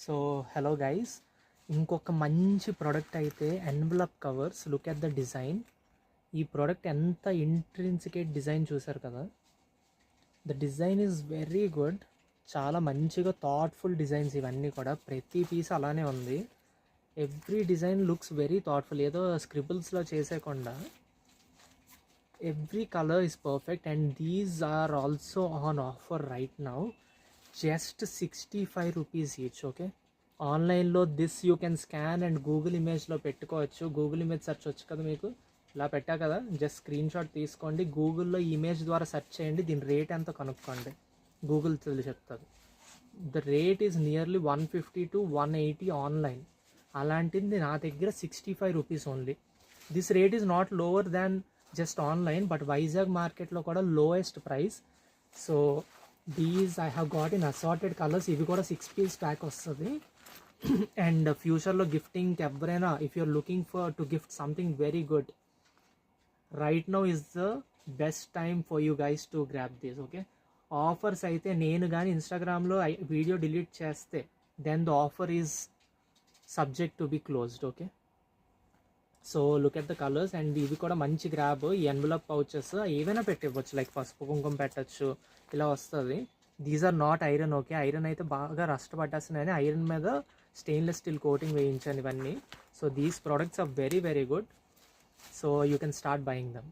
So hello guys, ఇంకొక మంచి product అయితే envelope covers. Look at the design. ఈ ప్రోడక్ట్ ఎంత ఇంట్రిన్సికేట్ డిజైన్ చూసారు కదా. The design is very good. చాలా మంచిగా థాట్ఫుల్ డిజైన్స్ ఇవన్నీ కూడా. ప్రతి పీస్ అలానే ఉంది. Every design looks very thoughtful. ఏదో స్క్రిబుల్స్లో చేసేకుండా every colour is perfect and these are also on offer right now. Just 65 rupees each. Okay, ఆన్లైన్లో this you can scan and Google ఇమేజ్లో పెట్టుకోవచ్చు. గూగుల్ ఇమేజ్ సెర్చ్ వచ్చు కదా మీకు, ఇలా పెట్టా కదా, జస్ట్ స్క్రీన్ షాట్ తీసుకోండి, గూగుల్లో ఇమేజ్ ద్వారా సెర్చ్ చేయండి, దీని రేట్ ఎంత కనుక్కోండి, గూగుల్ చెప్తుంది. The rate is nearly 150 to 180 online. అలాంటిది నా దగ్గర 65 rupees only. This rate is not lower than just online, but Vizag మార్కెట్లో కూడా lowest price. So these I have got in assorted colours. ఇవి కూడా 6 పీస్ ప్యాక్ వస్తుంది. అండ్ ఫ్యూచర్లో గిఫ్టింగ్కి ఎవరైనా, if you're looking for to gift something very good, right now is the best time for you guys to grab this. Okay, offers అయితే నేను కానీ ఇన్స్టాగ్రామ్లో వీడియో డిలీట్ చేస్తే then the offer is subject to be closed. Okay, so look at the colours. And ఇవి కూడా మంచి grab. ఈ envelope pouches ఏవైనా పెట్టివ్వచ్చు, లైక్ పసుపు కుంకుమ పెట్టచ్చు, ఇలా వస్తుంది. These are not iron. Okay, iron అయితే బాగా రస్ట్ పట్టేస్తున్నాయని ఐరన్ మీద స్టెయిన్లెస్ స్టీల్ కోటింగ్ వేయించాను ఇవన్నీ. So these products are very very good. So you can start buying dum.